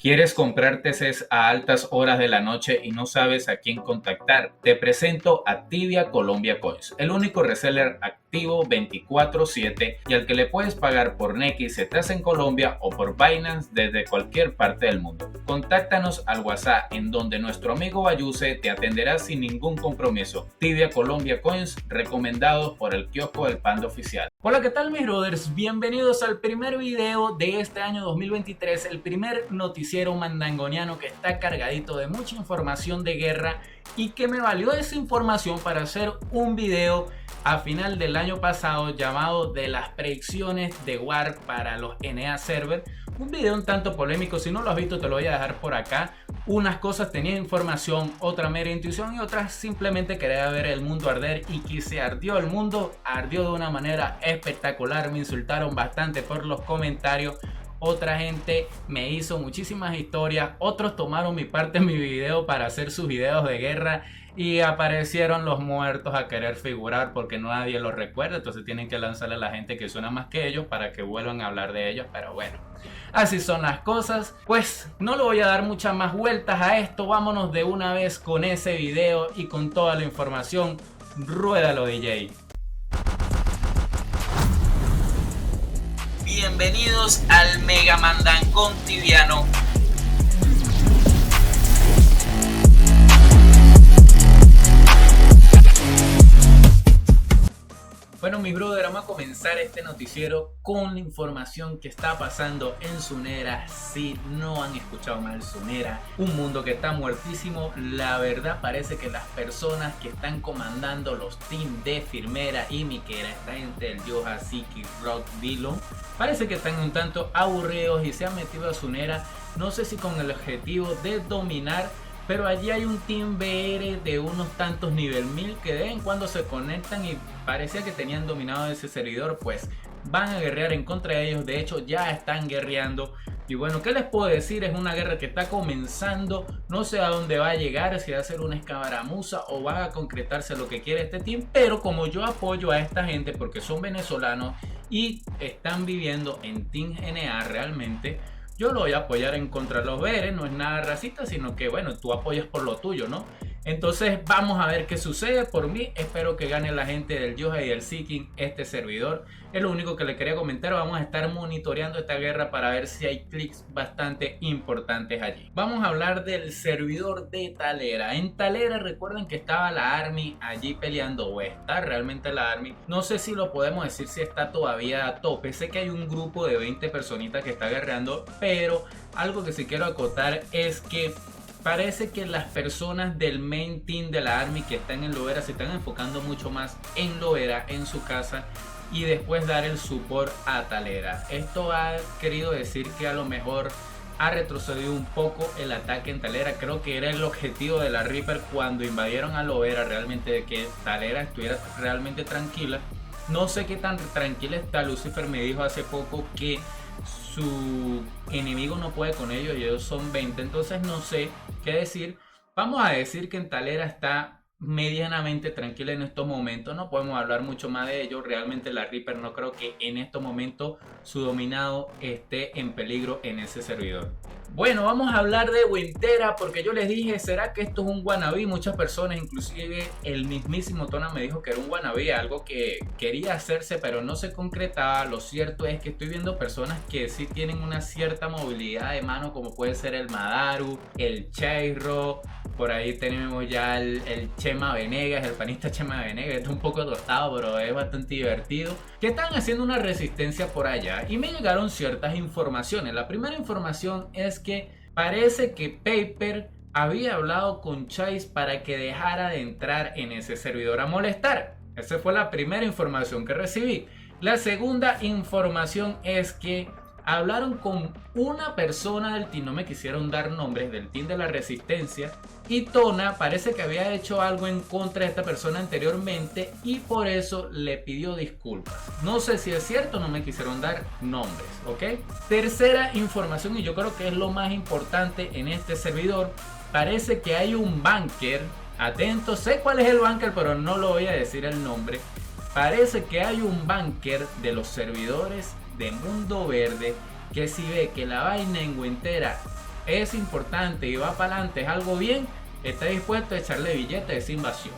¿Quieres comprar TCs a altas horas de la noche y no sabes a quién contactar? Te presento a Tibia Colombia Coins, el único reseller activo 24/7 y al que le puedes pagar por Nequi si estás en Colombia o por Binance desde cualquier parte del mundo. Contáctanos al WhatsApp en donde nuestro amigo Bayuse te atenderá sin ningún compromiso. Tibia Colombia Coins, recomendados por el kiosco del Panda Oficial. Hola, ¿qué tal mis brothers? Bienvenidos al primer video de este año 2023, el primer noticiero mandangoniano que está cargadito de mucha información de guerra y que me valió esa información para hacer un video a final del año pasado llamado de las predicciones de War para los NA Server. Un video un tanto polémico, si no lo has visto te lo voy a dejar por acá. Unas cosas tenía información, otra mera intuición y otras simplemente quería ver el mundo arder, y que se ardió el mundo, ardió de una manera espectacular. Me insultaron bastante por los comentarios, otra gente me hizo muchísimas historias, otros tomaron mi parte en mi video para hacer sus videos de guerra y aparecieron los muertos a querer figurar porque nadie los recuerda, entonces tienen que lanzarle a la gente que suena más que ellos para que vuelvan a hablar de ellos. Pero bueno, así son las cosas. Pues no le voy a dar muchas más vueltas a esto, vámonos de una vez con ese video y con toda la información. Ruédalo, DJ. Bienvenidos al Mega Mandangón Tibiano. Bueno, mi brother, vamos a comenzar este noticiero con la información que está pasando en Sunera. Si no han escuchado mal, Sunera, un mundo que está muertísimo. La verdad parece que las personas que están comandando los teams de Firmera y Miquera, esta gente del Yoha, Siki, Rock, Dillon, parece que están un tanto aburridos y se han metido a Sunera, no sé si con el objetivo de dominar. Pero allí hay un team BR de unos tantos nivel 1000 que de vez en cuando se conectan y parecía que tenían dominado ese servidor. Pues van a guerrear en contra de ellos, de hecho ya están guerreando. Y bueno, ¿qué les puedo decir? Es una guerra que está comenzando, no sé a dónde va a llegar, si va a ser una escaramuza o va a concretarse lo que quiere este team. Pero como yo apoyo a esta gente porque son venezolanos y están viviendo en Team NA realmente, yo lo voy a apoyar en contra de los BR. No es nada racista, sino que bueno, tú apoyas por lo tuyo, ¿no? Entonces vamos a ver qué sucede. Por mí espero que gane la gente del Yoha y del Seeking este servidor. Es lo único que le quería comentar. Vamos a estar monitoreando esta guerra para ver si hay clics bastante importantes allí. Vamos a hablar del servidor de Talera. En Talera recuerden que estaba la Army allí peleando, o está realmente la Army. No sé si lo podemos decir si está todavía a tope. Sé que hay un grupo de 20 personitas que está guerreando, pero algo que sí quiero acotar es que parece que las personas del main team de la Army que están en Loera se están enfocando mucho más en Loera, en su casa, y después dar el support a Talera. Esto ha querido decir que a lo mejor ha retrocedido un poco el ataque en Talera. Creo que era el objetivo de la Reaper cuando invadieron a Loera, realmente, de que Talera estuviera realmente tranquila. No sé qué tan tranquila está. Lucifer me dijo hace poco que su enemigo no puede con ellos y ellos son 20, entonces no sé qué decir. Vamos a decir que en Talera está medianamente tranquila en estos momentos, no podemos hablar mucho más de ello. Realmente la Reaper no creo que en estos momentos su dominado esté en peligro en ese servidor. Bueno, vamos a hablar de Wintera porque yo les dije, ¿será que esto es un wannabe? Muchas personas, inclusive el mismísimo Tona me dijo que era un wannabe, algo que quería hacerse pero no se concretaba. Lo cierto es que estoy viendo personas que sí tienen una cierta movilidad de mano, como puede ser el Madaru, el Chairo. Por ahí tenemos ya el Chema Venegas, el panista Chema Venegas. Está un poco tostado, pero es bastante divertido. Que están haciendo una resistencia por allá. Y me llegaron ciertas informaciones. La primera información es que parece que Paper había hablado con Chase para que dejara de entrar en ese servidor a molestar. Esa fue la primera información que recibí. La segunda información es que hablaron con una persona del team, no me quisieron dar nombres, del team de la resistencia, y Tona parece que había hecho algo en contra de esta persona anteriormente y por eso le pidió disculpas. No sé si es cierto, no me quisieron dar nombres, ¿ok? Tercera información, y yo creo que es lo más importante en este servidor, parece que hay un bunker, atento, sé cuál es el bunker pero no lo voy a decir el nombre. Parece que hay un bunker de los servidores de Mundo Verde que si ve que la vaina en Wintera es importante y va para adelante, es algo bien, está dispuesto a echarle billete a esa invasión.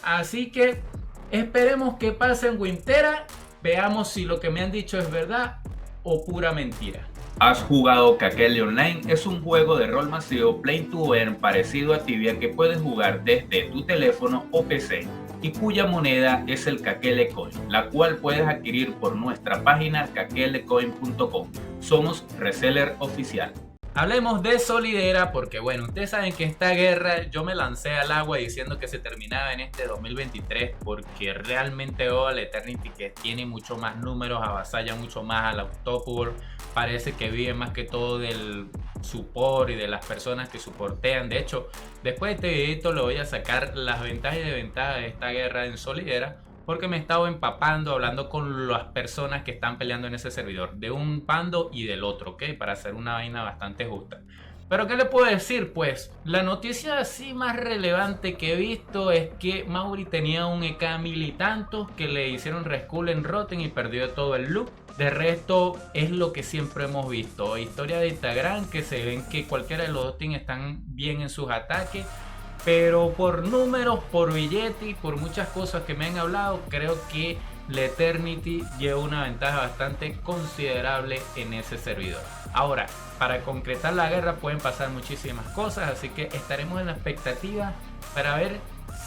Así que esperemos que pase en Wintera, veamos si lo que me han dicho es verdad o pura mentira. ¿Has jugado Kakele Online? Es un juego de rol masivo Play to Earn parecido a Tibia que puedes jugar desde tu teléfono o PC y cuya moneda es el Kakele Coin, la cual puedes adquirir por nuestra página kakelecoin.com. Somos reseller oficial. Hablemos de Solidera porque bueno, ustedes saben que esta guerra yo me lancé al agua diciendo que se terminaba en este 2023 porque realmente veo al Eternity que tiene mucho más números, avasalla mucho más a la Top World, parece que vive más que todo del support y de las personas que soportean. De hecho, después de este videito le voy a sacar las ventajas y desventajas de esta guerra en Solidera, porque me he estado empapando, hablando con las personas que están peleando en ese servidor, de un bando y del otro, ¿ok? Para hacer una vaina bastante justa. Pero ¿qué le puedo decir? Pues la noticia así más relevante que he visto es que Mauri tenía un EK 1000 y tantos que le hicieron reskull en Rotten y perdió todo el look. De resto es lo que siempre hemos visto. Historia de Instagram que se ven que cualquiera de los dos teams están bien en sus ataques. Pero por números, por billete y por muchas cosas que me han hablado, creo que la Eternity lleva una ventaja bastante considerable en ese servidor. Ahora, para concretar la guerra pueden pasar muchísimas cosas, así que estaremos en la expectativa para ver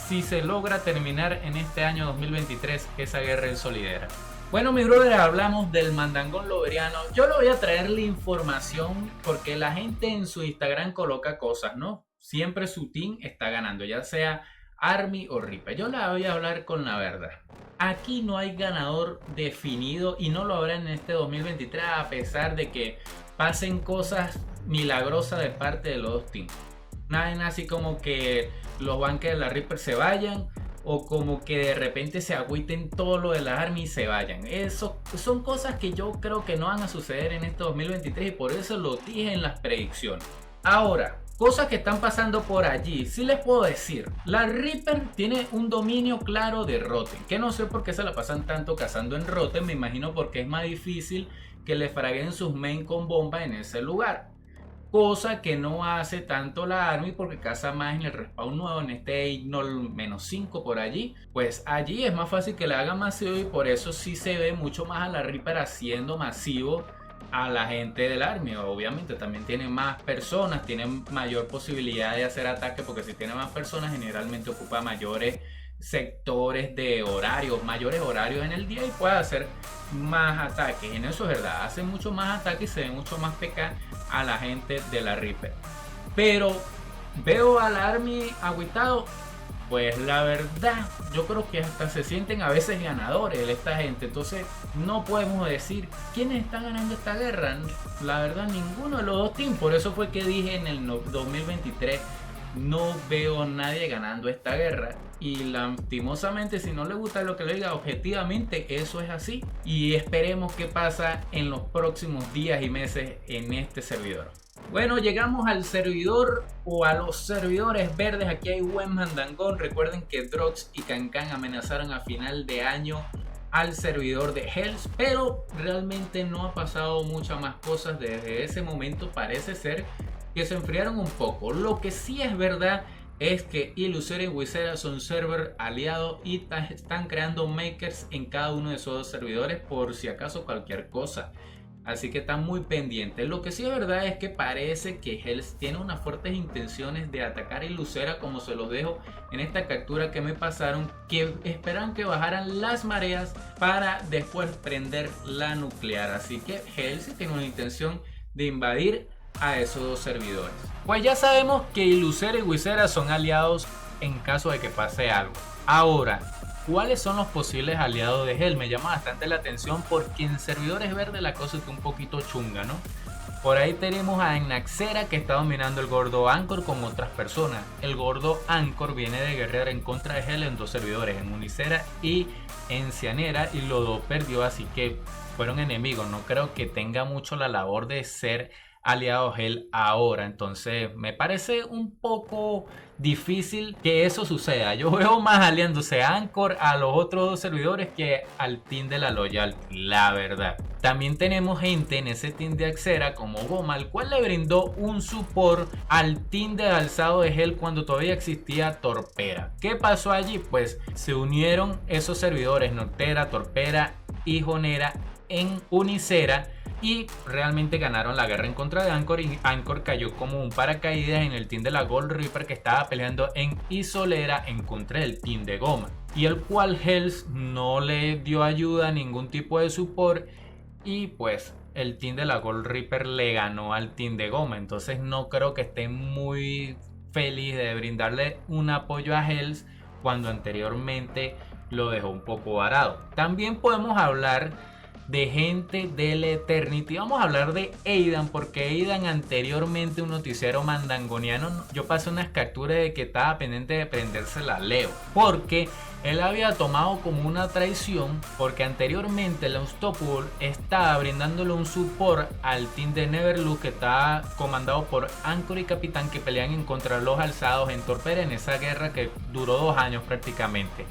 si se logra terminar en este año 2023 esa guerra en Solidera. Bueno, mis brothers, hablamos del mandangón loberiano. Yo le voy a traer la información porque la gente en su Instagram coloca cosas, ¿no? Siempre su team está ganando, ya sea Army o Reaper. Yo la voy a hablar con la verdad. Aquí no hay ganador definido y no lo habrá en este 2023 a pesar de que pasen cosas milagrosas de parte de los dos teams. Nada así como que los banques de la Reaper se vayan o como que de repente se agüiten todo lo de la Army y se vayan. Eso son cosas que yo creo que no van a suceder en este 2023 y por eso lo dije en las predicciones. Ahora, cosas que están pasando por allí, sí les puedo decir, la Reaper tiene un dominio claro de Rotten, que no sé por qué se la pasan tanto cazando en Rotten, me imagino porque es más difícil que le fraguen sus main con bomba en ese lugar. Cosa que no hace tanto la Army porque caza más en el respawn nuevo, en este Ignore -5 por allí. Pues allí es más fácil que le haga masivo y por eso sí se ve mucho más a la Reaper haciendo masivo a la gente del Army. Obviamente también tiene más personas, tiene mayor posibilidad de hacer ataque porque si tiene más personas generalmente ocupa mayores sectores de horarios, mayores horarios en el día y puede hacer más ataques. En eso es verdad, hace mucho más ataques y se ve mucho más PK a la gente de la Reaper. Pero veo al Army agüitado. Pues la verdad, yo creo que hasta se sienten a veces ganadores esta gente. Entonces no podemos decir quiénes están ganando esta guerra. La verdad, ninguno de los dos teams. Por eso fue que dije en el 2023 no veo a nadie ganando esta guerra. Y lastimosamente, si no le gusta lo que le diga, objetivamente eso es así. Y esperemos qué pasa en los próximos días y meses en este servidor. Bueno, llegamos al servidor o a los servidores verdes. Aquí hay buen mandangón. Recuerden que Drox y Cancan amenazaron a final de año al servidor de Hells, pero realmente no ha pasado muchas más cosas desde ese momento. Parece ser que se enfriaron un poco. Lo que sí es verdad es que Illusory y Wizera son server aliados y están creando makers en cada uno de esos dos servidores por si acaso cualquier cosa. Así que están muy pendientes. Lo que sí es verdad es que parece que Hells tiene unas fuertes intenciones de atacar a Illucera, como se los dejo en esta captura que me pasaron, que esperan que bajaran las mareas para después prender la nuclear. Así que Hells sí tiene una intención de invadir a esos dos servidores. Pues ya sabemos que Illucera y Wizera son aliados en caso de que pase algo. Ahora, ¿cuáles son los posibles aliados de Hell? Me llama bastante la atención porque en servidores verdes la cosa está un poquito chunga, ¿no? Por ahí tenemos a Naxera que está dominando el gordo Anchor con otras personas. El gordo Anchor viene de guerrear en contra de Hell en dos servidores, en Unicera y en Cianera, y los dos perdió, así que fueron enemigos. No creo que tenga mucho la labor de ser aliados Hell ahora. Entonces me parece un poco difícil que eso suceda. Yo veo más aliándose a Anchor a los otros dos servidores que al team de la Loyalty, la verdad. También tenemos gente en ese team de Axera como Goma, el cual le brindó un support al team de alzado de Hell cuando todavía existía Torpera. ¿Qué pasó allí? Pues se unieron esos servidores Nortera, Torpera y Jonera en Unicera y realmente ganaron la guerra en contra de Anchor, y Anchor cayó como un paracaídas en el team de la Gold Reaper que estaba peleando en Isolera en contra del team de Goma, y el cual Hells no le dio ayuda a ningún tipo de support, y pues el team de la Gold Reaper le ganó al team de Goma. Entonces no creo que esté muy feliz de brindarle un apoyo a Hells cuando anteriormente lo dejó un poco varado. También podemos hablar de gente del Eternity. Vamos a hablar de Aidan, porque Aidan anteriormente, un noticiero mandangoniano, yo pasé unas capturas de que estaba pendiente de prenderse la Leo, porque él había tomado como una traición, porque anteriormente el Unstoppable estaba brindándole un support al team de Neverlook, que estaba comandado por Anchor y Capitán, que pelean en contra de los alzados en Torpera en esa guerra que duró 2 años prácticamente.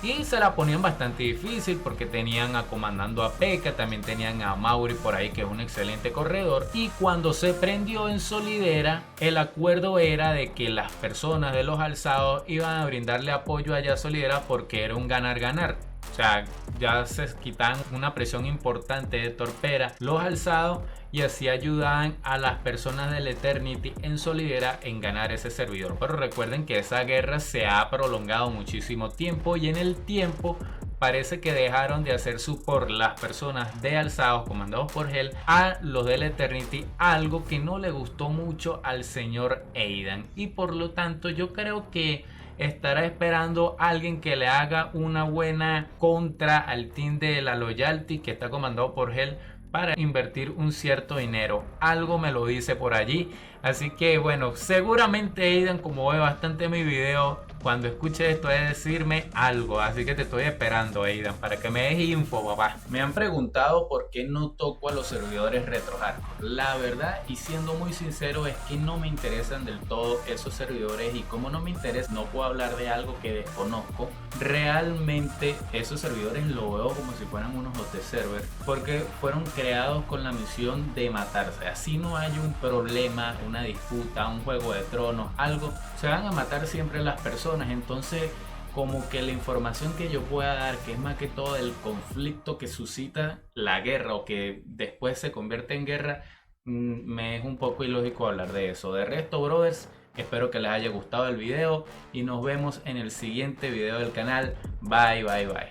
Y se la ponían bastante difícil porque tenían a comandando a P.E.K.K.A, también tenían a Mauri por ahí, que es un excelente corredor. Y cuando se prendió en Solidera, el acuerdo era de que las personas de los alzados iban a brindarle apoyo allá a Solidera porque era un ganar-ganar. O sea, ya se quitan una presión importante de Torpera los alzados, y así ayudaban a las personas del Eternity en Solidera en ganar ese servidor. Pero recuerden que esa guerra se ha prolongado muchísimo tiempo, y en el tiempo parece que dejaron de hacer support las personas de alzados comandados por Hell a los del Eternity, algo que no le gustó mucho al señor Aidan, y por lo tanto yo creo que estará esperando a alguien que le haga una buena contra al team de la Loyalty que está comandado por Hell para invertir un cierto dinero. Algo me lo dice por allí. Así que bueno, seguramente Aidan, como ve bastante mi video, cuando escuche esto debe decirme algo. Así que te estoy esperando, Aidan, para que me des info, papá. Me han preguntado por qué no toco a los servidores retro hardcore. La verdad, y siendo muy sincero, es que no me interesan del todo esos servidores, y como no me interesa, no puedo hablar de algo que desconozco. Realmente esos servidores lo veo como si fueran unos OT server, porque fueron creados con la misión de matarse. Así no hay un problema, una disputa, un juego de tronos, algo, se van a matar siempre las personas. Entonces como que la información que yo pueda dar, que es más que todo el conflicto que suscita la guerra o que después se convierte en guerra, me es un poco ilógico hablar de eso. De resto, brothers, espero que les haya gustado el video y nos vemos en el siguiente video del canal. Bye, bye, bye.